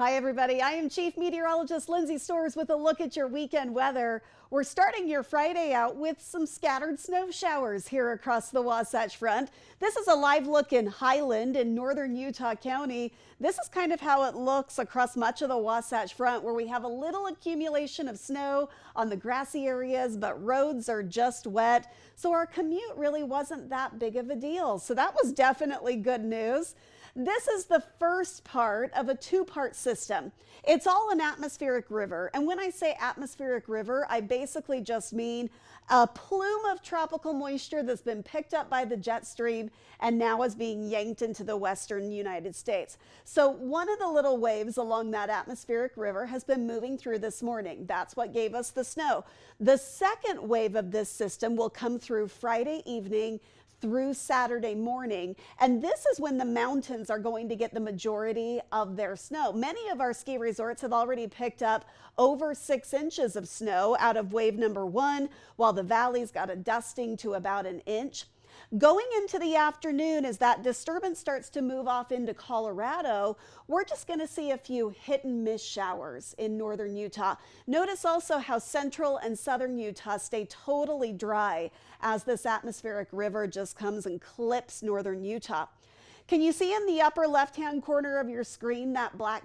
Hi everybody, I am Chief Meteorologist Lindsay Storrs with a look at your weekend weather. We're starting your Friday out with some scattered snow showers here across the Wasatch Front. This is a live look in Highland in northern Utah County. This is kind of how it looks across much of the Wasatch Front, where we have a little accumulation of snow on the grassy areas, but roads are just wet. So our commute really wasn't that big of a deal. So that was definitely good news. This is the first part of a two-part system. It's all an atmospheric river. And when I say atmospheric river, I basically just mean a plume of tropical moisture that's been picked up by the jet stream and now is being yanked into the western United States. So one of the little waves along that atmospheric river has been moving through this morning. That's what gave us the snow. The second wave of this system will come through Friday evening through Saturday morning. And this is when the mountains are going to get the majority of their snow. Many of our ski resorts have already picked up over 6 inches of snow out of wave number 1, while the valleys got a dusting to about an inch. Going into the afternoon, as that disturbance starts to move off into Colorado, we're just going to see a few hit and miss showers in northern Utah. Notice also how central and southern Utah stay totally dry as this atmospheric river just comes and clips northern Utah. Can you see in the upper left-hand corner of your screen that black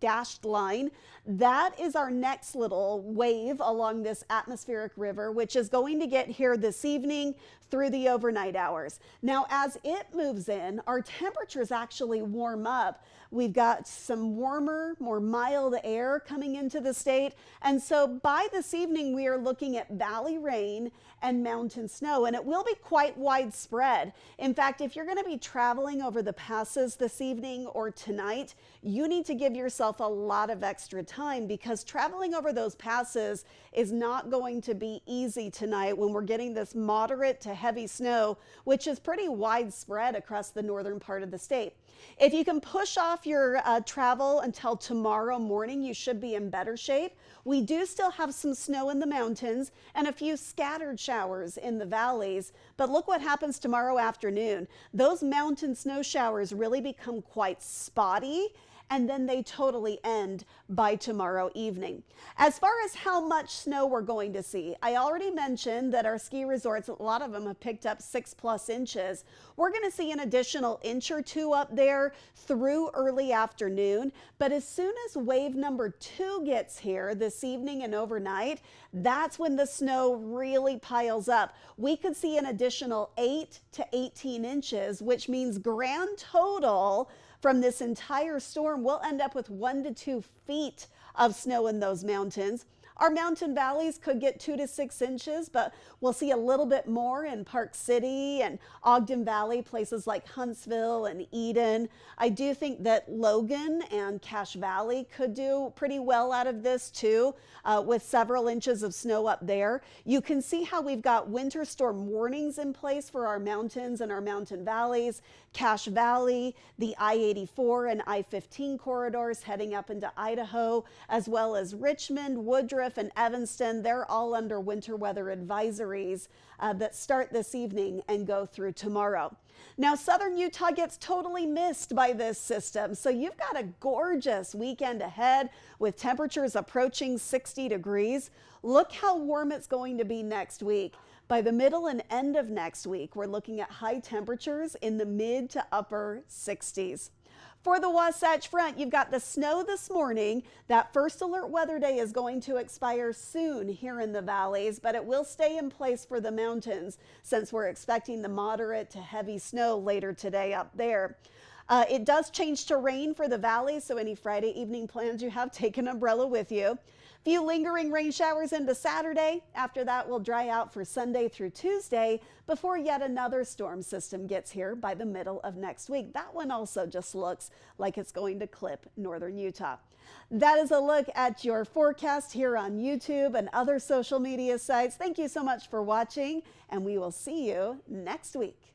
dashed line? That is our next little wave along this atmospheric river, which is going to get here this evening through the overnight hours. Now, as it moves in, our temperatures actually warm up. We've got some warmer, more mild air coming into the state. And so by this evening, we are looking at valley rain and mountain snow, and it will be quite widespread. In fact, if you're going to be traveling over the passes this evening or tonight, you need to give yourself a lot of extra time, because traveling over those passes is not going to be easy tonight when we're getting this moderate to heavy snow, which is pretty widespread across the northern part of the state. If you can push off your travel until tomorrow morning, you should be in better shape. We do still have some snow in the mountains and a few scattered showers in the valleys, but look what happens tomorrow afternoon. Those mountain snow showers really become quite spotty, and then they totally end by tomorrow evening. As far as how much snow we're going to see, I already mentioned that our ski resorts, a lot of them have picked up 6+ inches. We're going to see an additional inch or 2 up there through early afternoon, but as soon as wave number 2 gets here this evening and overnight, that's when the snow really piles up. We could see an additional 8 to 18 inches, which means grand total from this entire storm, we'll end up with 1 to 2 feet of snow in those mountains. Our mountain valleys could get 2 to 6 inches, but we'll see a little bit more in Park City and Ogden Valley, places like Huntsville and Eden. I do think that Logan and Cache Valley could do pretty well out of this too, with several inches of snow up there. You can see how we've got winter storm warnings in place for our mountains and our mountain valleys. Cache Valley, the I-84 and I-15 corridors heading up into Idaho, as well as Richmond, Woodruff, and Evanston, they're all under winter weather advisories that start this evening and go through tomorrow. Now, southern Utah gets totally missed by this system, so you've got a gorgeous weekend ahead with temperatures approaching 60 degrees. Look how warm it's going to be next week. By the middle and end of next week, we're looking at high temperatures in the mid to upper 60s. For the Wasatch Front, you've got the snow this morning. That first alert weather day is going to expire soon here in the valleys, but it will stay in place for the mountains since we're expecting the moderate to heavy snow later today up there. It does change to rain for the valleys, so any Friday evening plans you have, take an umbrella with you. Few lingering rain showers into Saturday. After that, we'll dry out for Sunday through Tuesday before yet another storm system gets here by the middle of next week. That one also just looks like it's going to clip northern Utah. That is a look at your forecast here on YouTube and other social media sites. Thank you so much for watching, and we will see you next week.